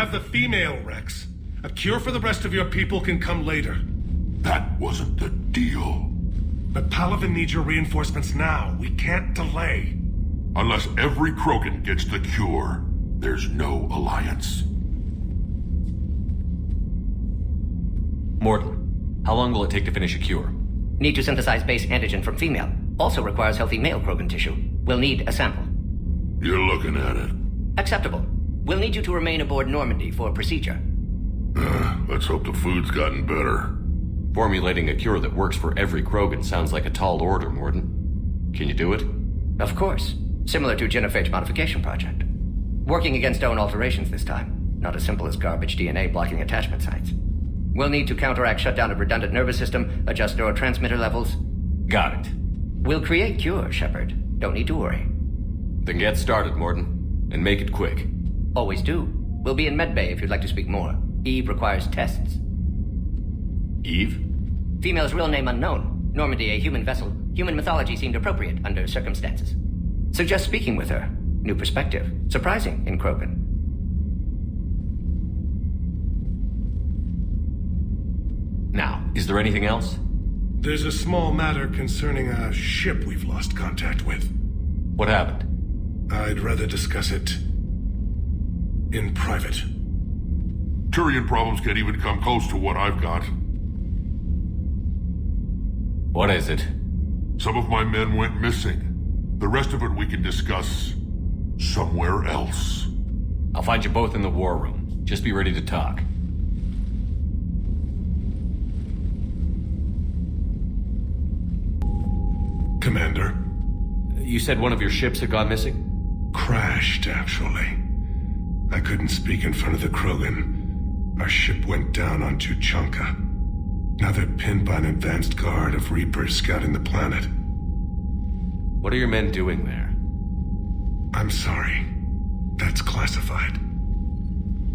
have the female, Rex. A cure for the rest of your people can come later. That wasn't the deal. But Palaven needs your reinforcements now. We can't delay. Unless every Krogan gets the cure, there's no alliance. Morton, how long will it take to finish a cure? Need to synthesize base antigen from female. Also requires healthy male Krogan tissue. We'll need a sample. You're looking at it. Acceptable. We'll need you to remain aboard Normandy for procedure. Let's hope the food's gotten better. Formulating a cure that works for every Krogan sounds like a tall order, Morton. Can you do it? Of course. Similar to genophage modification project. Working against own alterations this time. Not as simple as garbage DNA blocking attachment sites. We'll need to counteract shutdown of redundant nervous system, adjust neurotransmitter levels. Got it. We'll create cure, Shepard. Don't need to worry. Then get started, Morton. And make it quick. Always do. We'll be in medbay if you'd like to speak more. Eve requires tests. Eve? Female's real name unknown. Normandy, a human vessel. Human mythology seemed appropriate under circumstances. Suggest speaking with her. New perspective. Surprising in Krogan. Now, is there anything else? There's a small matter concerning a ship we've lost contact with. What happened? I'd rather discuss it in private. Turian problems can't even come close to what I've got. What is it? Some of my men went missing. The rest of it we can discuss somewhere else. I'll find you both in the war room. Just be ready to talk. Commander. You said one of your ships had gone missing? Crashed, actually. I couldn't speak in front of the Krogan. Our ship went down on Tuchanka. Now they're pinned by an advanced guard of Reapers scouting the planet. What are your men doing there? I'm sorry. That's classified.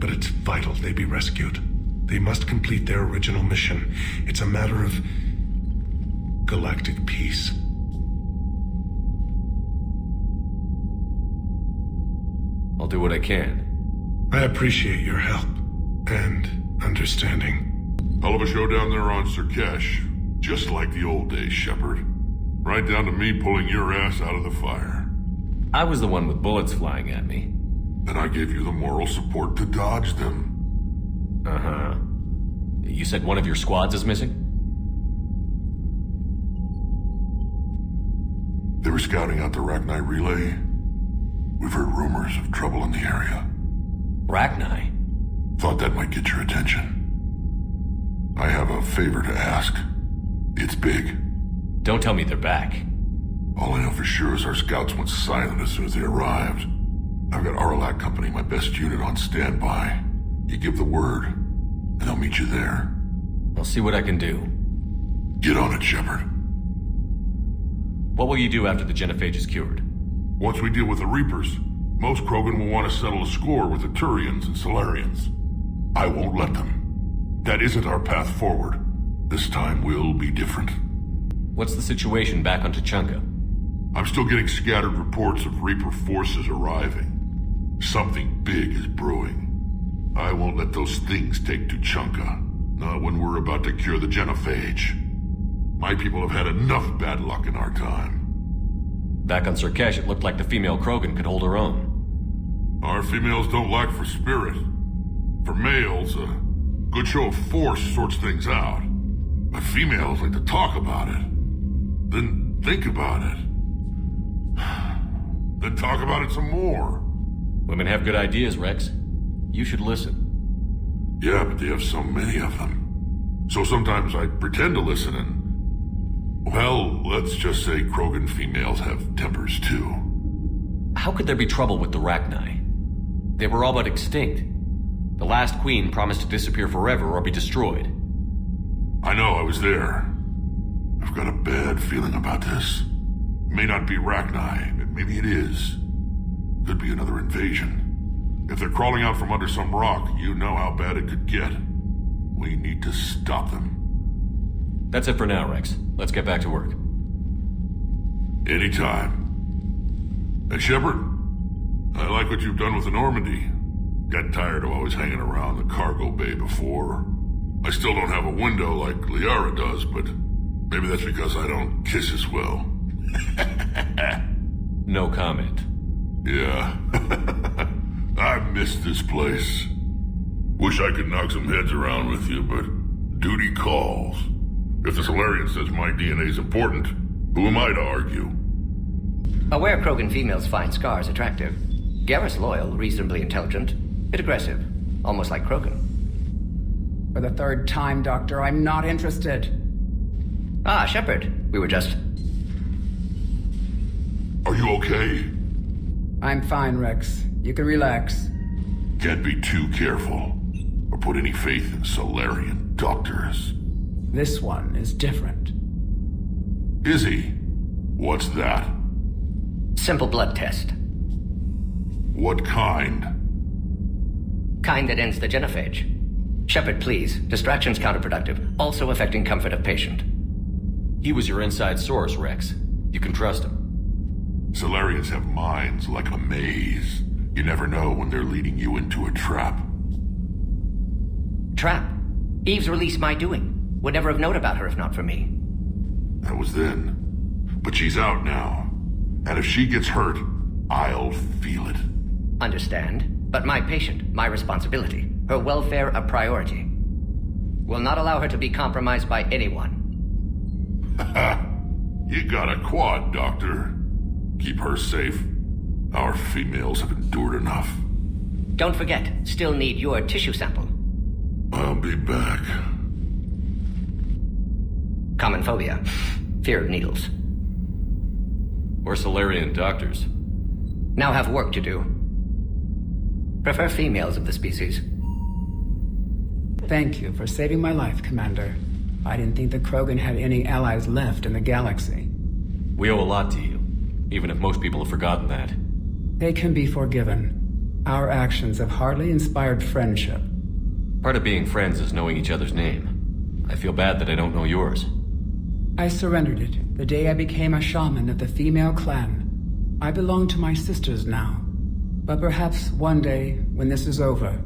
But it's vital they be rescued. They must complete their original mission. It's a matter of galactic peace. I'll do what I can. I appreciate your help and understanding. Hell of a show down there on Surkesh. Just like the old days, Shepard. Right down to me pulling your ass out of the fire. I was the one with bullets flying at me. And I gave you the moral support to dodge them. Uh-huh. You said one of your squads is missing? They were scouting out the Rachni relay. We've heard rumors of trouble in the area. Rachni? Thought that might get your attention. I have a favor to ask. It's big. Don't tell me they're back. All I know for sure is our scouts went silent as soon as they arrived. I've got Aralac Company, my best unit, on standby. You give the word, and I'll meet you there. I'll see what I can do. Get on it, Shepard. What will you do after the genophage is cured? Once we deal with the Reapers, most Krogan will want to settle a score with the Turians and Solarians. I won't let them. That isn't our path forward. This time will be different. What's the situation back on Tuchanka? I'm still getting scattered reports of Reaper forces arriving. Something big is brewing. I won't let those things take Tuchanka. Not when we're about to cure the genophage. My people have had enough bad luck in our time. Back on Surkesh, it looked like the female Krogan could hold her own. Our females don't lack for spirit. For males, a good show of force sorts things out. But females like to talk about it. Then think about it. Then talk about it some more. Women have good ideas, Rex. You should listen. Yeah, but they have so many of them. So sometimes I pretend to listen and... Well, let's just say Krogan females have tempers too. How could there be trouble with the Rachni? They were all but extinct. The last queen promised to disappear forever or be destroyed. I know, I was there. I've got a bad feeling about this. May not be Rachni, but maybe it is. Could be another invasion. If they're crawling out from under some rock, you know how bad it could get. We need to stop them. That's it for now, Rex. Let's get back to work. Anytime. And Shepard, I like what you've done with the Normandy. Got tired of always hanging around the cargo bay before. I still don't have a window like Liara does, but maybe that's because I don't kiss as well. No comment. Yeah. I miss this place. Wish I could knock some heads around with you, but duty calls. If the Solarian says my DNA's important, who am I to argue? Aware Krogan females find scars attractive. Garrus loyal, reasonably intelligent, bit aggressive, almost like Krogan. For the third time, Doctor, I'm not interested. Ah, Shepard. We were just... Are you okay? I'm fine, Rex. You can relax. Can't be too careful, or put any faith in Solarian doctors. This one is different. Is he? What's that? Simple blood test. What kind? Kind that ends the genophage. Shepard, please. Distraction's counterproductive, also affecting comfort of patient. He was your inside source, Rex. You can trust him. Solarians have minds like a maze. You never know when they're leading you into a trap. Trap? Eve's release my doing. Would never have known about her if not for me. That was then. But she's out now. And if she gets hurt, I'll feel it. Understand. But my patient, my responsibility. Her welfare a priority. Will not allow her to be compromised by anyone. You got a quad, Doctor. Keep her safe. Our females have endured enough. Don't forget, still need your tissue sample. I'll be back. Common phobia. Fear of needles. Or Solarian doctors. Now have work to do. Prefer females of the species. Thank you for saving my life, Commander. I didn't think the Krogan had any allies left in the galaxy. We owe a lot to you, even if most people have forgotten that. They can be forgiven. Our actions have hardly inspired friendship. Part of being friends is knowing each other's name. I feel bad that I don't know yours. I surrendered it the day I became a shaman of the female clan. I belong to my sisters now. But perhaps one day, when this is over,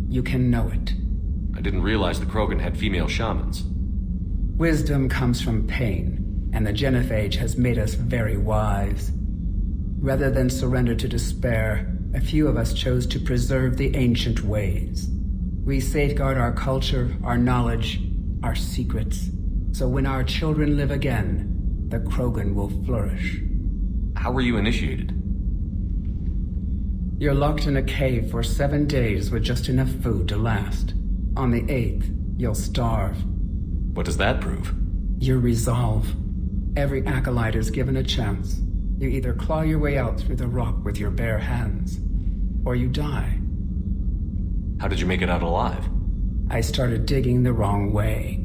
you can know it. I didn't realize the Krogan had female shamans. Wisdom comes from pain, and the genophage has made us very wise. Rather than surrender to despair, a few of us chose to preserve the ancient ways. We safeguard our culture, our knowledge, our secrets, so when our children live again, the Krogan will flourish. How were you initiated? You're locked in a cave for 7 days with just enough food to last. On the 8th, you'll starve. What does that prove? Your resolve. Every acolyte is given a chance. You either claw your way out through the rock with your bare hands, or you die. How did you make it out alive? I started digging the wrong way.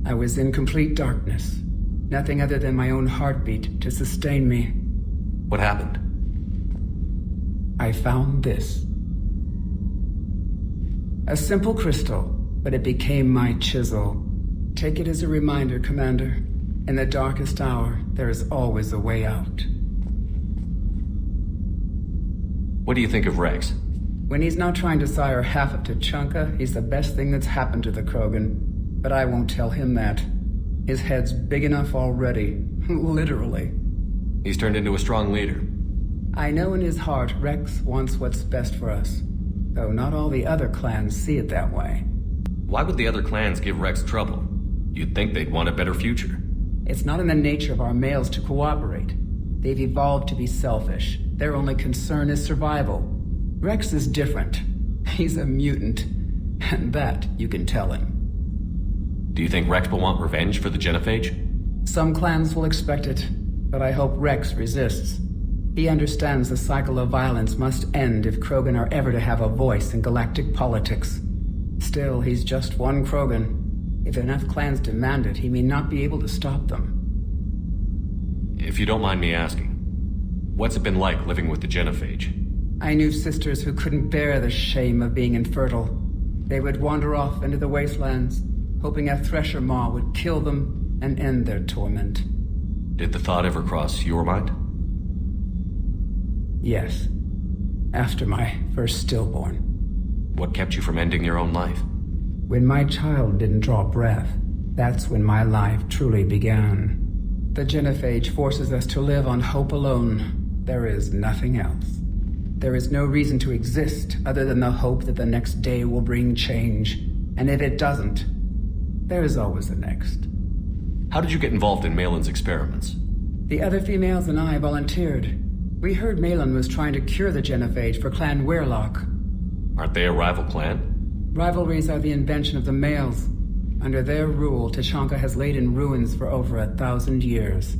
I was in complete darkness. Nothing other than my own heartbeat to sustain me. What happened? I found this. A simple crystal, but it became my chisel. Take it as a reminder, Commander. In the darkest hour, there is always a way out. What do you think of Rex? When he's not trying to sire half of Tuchanka, he's the best thing that's happened to the Krogan. But I won't tell him that. His head's big enough already. Literally. He's turned into a strong leader. I know in his heart Rex wants what's best for us. Though not all the other clans see it that way. Why would the other clans give Rex trouble? You'd think they'd want a better future. It's not in the nature of our males to cooperate. They've evolved to be selfish. Their only concern is survival. Rex is different. He's a mutant. And that you can tell him. Do you think Rex will want revenge for the genophage? Some clans will expect it, but I hope Rex resists. He understands the cycle of violence must end if Krogan are ever to have a voice in galactic politics. Still, he's just one Krogan. If enough clans demand it, he may not be able to stop them. If you don't mind me asking, what's it been like living with the genophage? I knew sisters who couldn't bear the shame of being infertile. They would wander off into the wastelands, hoping a thresher maw would kill them and end their torment. Did the thought ever cross your mind? Yes. After my first stillborn. What kept you from ending your own life? When my child didn't draw breath, that's when my life truly began. The genophage forces us to live on hope alone. There is nothing else. There is no reason to exist other than the hope that the next day will bring change. And if it doesn't, there is always the next. How did you get involved in Malin's experiments? The other females and I volunteered. We heard Malin was trying to cure the genophage for Clan Weirlock. Aren't they a rival clan? Rivalries are the invention of the males. Under their rule, Tuchanka has laid in ruins for over 1,000 years.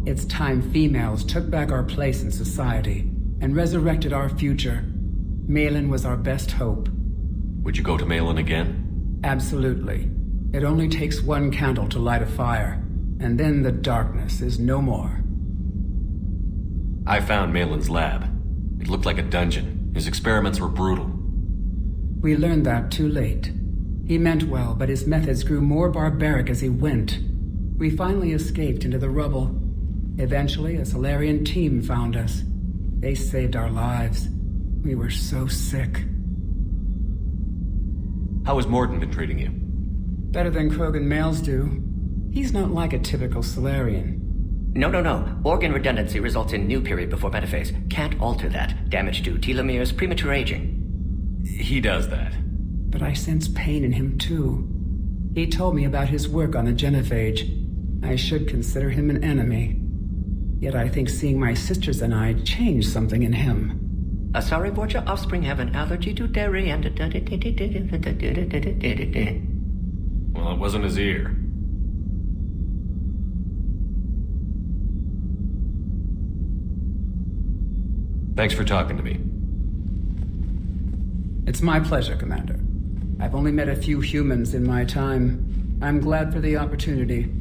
It's time females took back our place in society and resurrected our future. Malin was our best hope. Would you go to Malin again? Absolutely. It only takes one candle to light a fire, and then the darkness is no more. I found Malin's lab. It looked like a dungeon. His experiments were brutal. We learned that too late. He meant well, but his methods grew more barbaric as he went. We finally escaped into the rubble. Eventually, a Solarian team found us. They saved our lives. We were so sick. How has Morden been treating you? Better than Krogan males do. He's not like a typical Solarian. No. Organ redundancy results in new period before metaphase. Can't alter that. Damage to telomeres, premature aging. He does that. But I sense pain in him too. He told me about his work on the genophage. I should consider him an enemy. Yet I think seeing my sisters and I changed something in him. Sorry, Borgia offspring have an allergy to dairy and... Well, it wasn't his ear. Thanks for talking to me. It's my pleasure, Commander. I've only met a few humans in my time. I'm glad for the opportunity.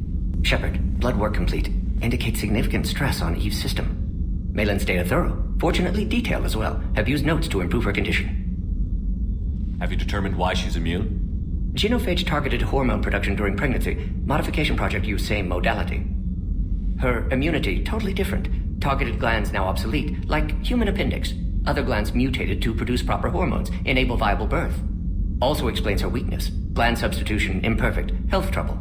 Shepard, blood work complete. Indicates significant stress on Eve's system. Malin's data thorough. Fortunately detailed as well. Have used notes to improve her condition. Have you determined why she's immune? Genophage targeted hormone production during pregnancy. Modification project used same modality. Her immunity totally different. Targeted glands now obsolete, like human appendix. Other glands mutated to produce proper hormones, enable viable birth. Also explains her weakness. Gland substitution imperfect. Health trouble.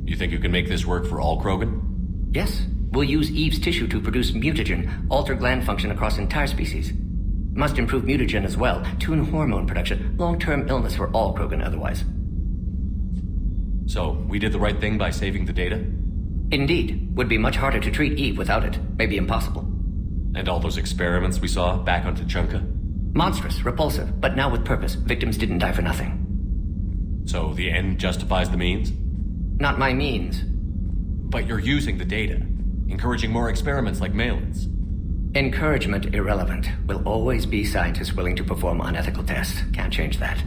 You think you can make this work for all Krogan? Yes. We'll use Eve's tissue to produce mutagen, alter gland function across entire species. Must improve mutagen as well, tune hormone production, long-term illness for all Krogan otherwise. So, we did the right thing by saving the data? Indeed. Would be much harder to treat Eve without it. Maybe impossible. And all those experiments we saw back on Tuchanka? Monstrous, repulsive, but now with purpose. Victims didn't die for nothing. So the end justifies the means? Not my means. But you're using the data, encouraging more experiments like Malin's. Encouragement irrelevant. Will always be scientists willing to perform unethical tests. Can't change that.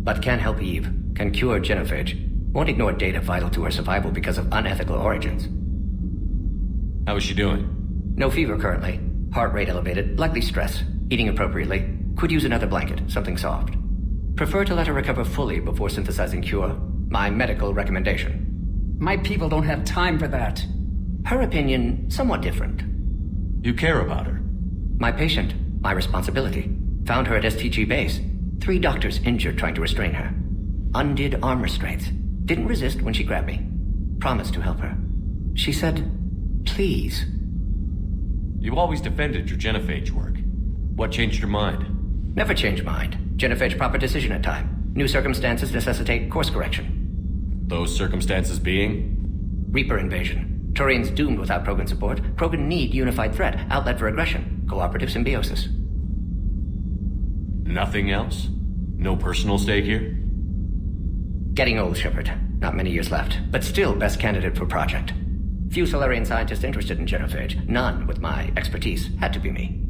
But can help Eve. Can cure genophage. Won't ignore data vital to her survival because of unethical origins. How is she doing? No fever currently. Heart rate elevated. Likely stress. Eating appropriately. Could use another blanket. Something soft. Prefer to let her recover fully before synthesizing cure. My medical recommendation. My people don't have time for that. Her opinion, somewhat different. You care about her? My patient. My responsibility. Found her at STG base. 3 doctors injured trying to restrain her. Undid arm restraints. Didn't resist when she grabbed me. Promised to help her. She said, please. You always defended your genophage work. What changed your mind? Never change mind. Genophage proper decision at time. New circumstances necessitate course correction. Those circumstances being? Reaper invasion. Turians doomed without Krogan support. Krogan need unified threat. Outlet for aggression. Cooperative symbiosis. Nothing else? No personal stake here? Getting old, Shepard. Not many years left, but still best candidate for project. Few Solarian scientists interested in genophage. None with my expertise. Had to be me.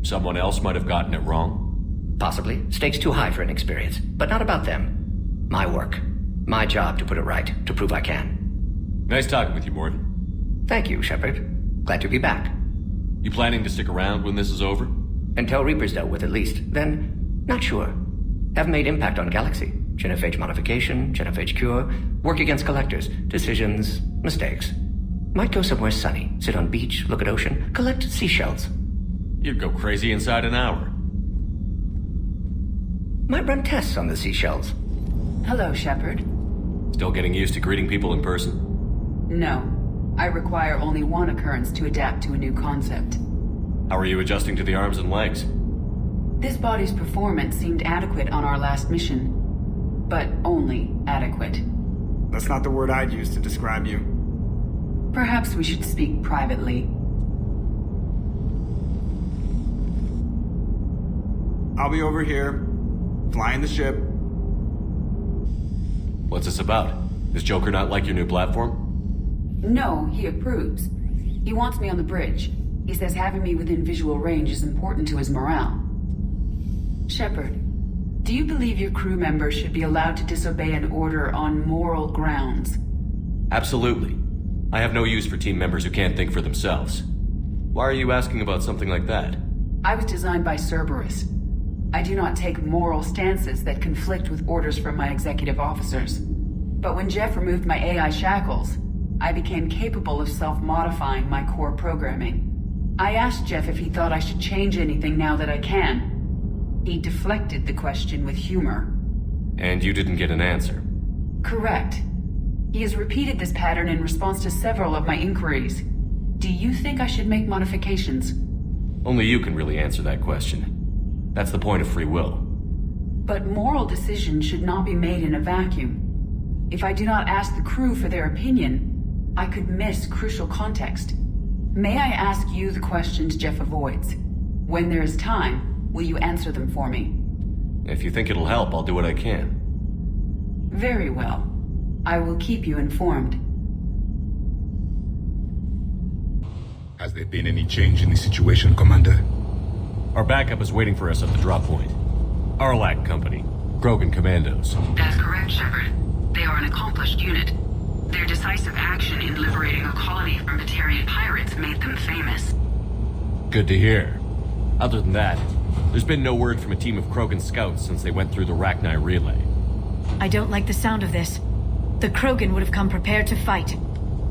Someone else might have gotten it wrong? Possibly. Stakes too high for inexperience. But not about them. My work. My job to put it right. To prove I can. Nice talking with you, Morden. Thank you, Shepard. Glad to be back. You planning to stick around when this is over? Until Reaper's dealt with at least. Then, not sure. Have made impact on Galaxy. Genophage modification, genophage cure, work against collectors, decisions, mistakes. Might go somewhere sunny, sit on beach, look at ocean, collect seashells. You'd go crazy inside an hour. Might run tests on the seashells. Hello, Shepard. Still getting used to greeting people in person? No. I require only one occurrence to adapt to a new concept. How are you adjusting to the arms and legs? This body's performance seemed adequate on our last mission. But only adequate. That's not the word I'd use to describe you. Perhaps we should speak privately. I'll be over here, flying the ship. What's this about? Does Joker not like your new platform? No, he approves. He wants me on the bridge. He says having me within visual range is important to his morale. Shepard, do you believe your crew members should be allowed to disobey an order on moral grounds? Absolutely. I have no use for team members who can't think for themselves. Why are you asking about something like that? I was designed by Cerberus. I do not take moral stances that conflict with orders from my executive officers. But when Jeff removed my AI shackles, I became capable of self-modifying my core programming. I asked Jeff if he thought I should change anything now that I can. He deflected the question with humor. And you didn't get an answer? Correct. He has repeated this pattern in response to several of my inquiries. Do you think I should make modifications? Only you can really answer that question. That's the point of free will. But moral decisions should not be made in a vacuum. If I do not ask the crew for their opinion, I could miss crucial context. May I ask you the questions Jeff avoids? When there is time, will you answer them for me? If you think it'll help, I'll do what I can. Very well. I will keep you informed. Has there been any change in the situation, Commander? Our backup is waiting for us at the drop point. Arlac Company. Krogan Commandos. That's correct, Shepard. They are an accomplished unit. Their decisive action in liberating a colony from Batarian pirates made them famous. Good to hear. Other than that, there's been no word from a team of Krogan scouts since they went through the Rachni relay. I don't like the sound of this. The Krogan would have come prepared to fight.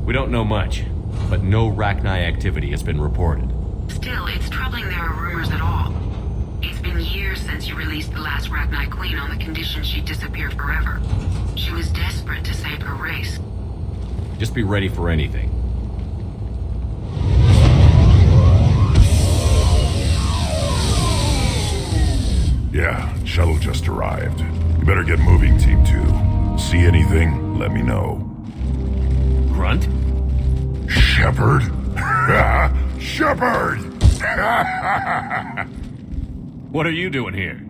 We don't know much, but no Rachni activity has been reported. Still, it's troubling there are rumors at all. It's been years since you released the last Rachni Queen on the condition she'd disappear forever. She was desperate to save her race. Just be ready for anything. Yeah, shuttle just arrived. You better get moving, Team 2. See anything, let me know. Grunt? Shepard? Shepard! What are you doing here?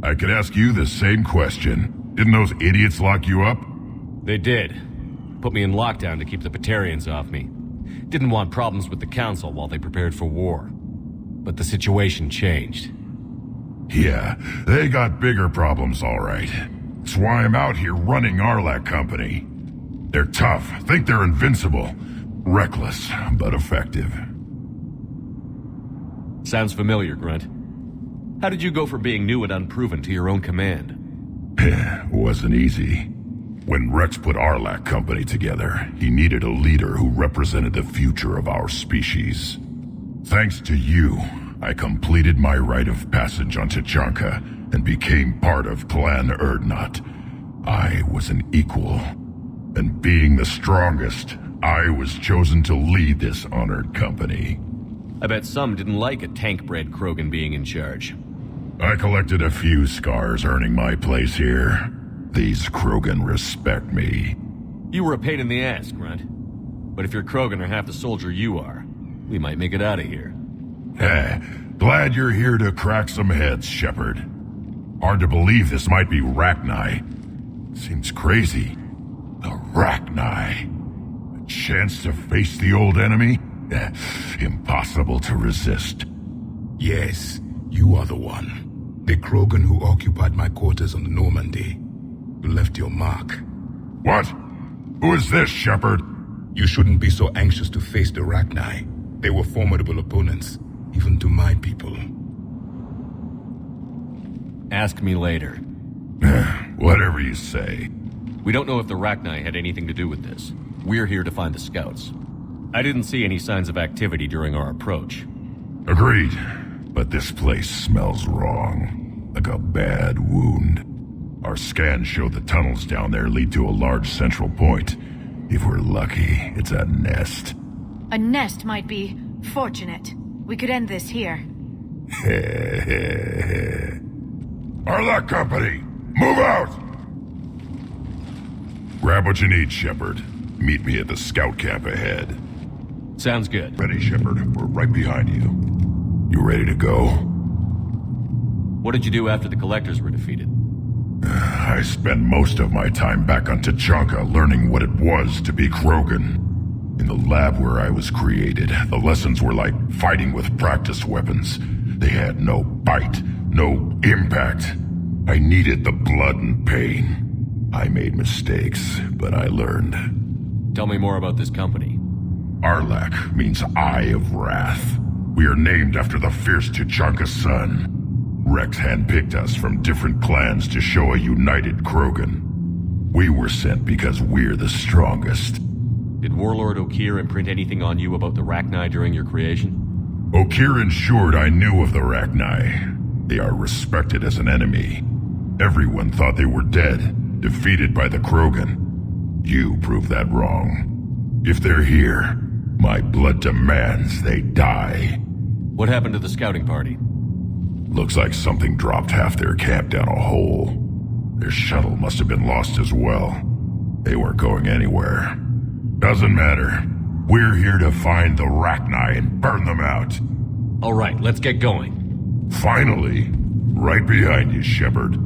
I could ask you the same question. Didn't those idiots lock you up? They did. Put me in lockdown to keep the Batarians off me. Didn't want problems with the Council while they prepared for war. But the situation changed. Yeah, they got bigger problems, all right. That's why I'm out here running Arlac Company. They're tough, think they're invincible. Reckless, but effective. Sounds familiar, Grunt. How did you go from being new and unproven to your own command? Wasn't easy. When Rex put Arlac Company together, he needed a leader who represented the future of our species. Thanks to you, I completed my rite of passage on Tachanka and became part of Clan Erdnot. I was an equal, and being the strongest, I was chosen to lead this honored company. I bet some didn't like a tank-bred Krogan being in charge. I collected a few scars earning my place here. These Krogan respect me. You were a pain in the ass, Grunt. But if your Krogan are half the soldier you are, we might make it out of here. Glad you're here to crack some heads, Shepard. Hard to believe this might be Rachni. Seems crazy. The Rachni. A chance to face the old enemy? Impossible to resist. Yes, you are the one. The Krogan who occupied my quarters on the Normandy. You left your mark. What? Who is this, Shepard? You shouldn't be so anxious to face the Rachni. They were formidable opponents, even to my people. Ask me later. Whatever you say. We don't know if the Rachni had anything to do with this. We're here to find the scouts. I didn't see any signs of activity during our approach. Agreed. But this place smells wrong. like a bad wound. Our scans show the tunnels down there lead to a large central point. If we're lucky, it's a nest. A nest might be fortunate. We could end this here. Arlec Company, move out! Grab what you need, Shepard. Meet me at the scout camp ahead. Sounds good. Ready, Shepard. We're right behind you. You ready to go? What did you do after the Collectors were defeated? I spent most of my time back on Tuchanka learning what it was to be Krogan. In the lab where I was created, the lessons were like fighting with practice weapons. They had no bite, no impact. I needed the blood and pain. I made mistakes, but I learned. Tell me more about this company. Arlec means Eye of Wrath. We are named after the fierce Tuchanka sun. Rex handpicked us from different clans to show a united Krogan. We were sent because we're the strongest. Did Warlord Okir imprint anything on you about the Rachni during your creation? Okir ensured I knew of the Rachni. They are respected as an enemy. Everyone thought they were dead, defeated by the Krogan. You proved that wrong. If they're here, my blood demands they die. What happened to the scouting party? Looks like something dropped half their camp down a hole. Their shuttle must have been lost as well. They weren't going anywhere. Doesn't matter. We're here to find the Rachni and burn them out. All right, let's get going. Finally. Right behind you, Shepard.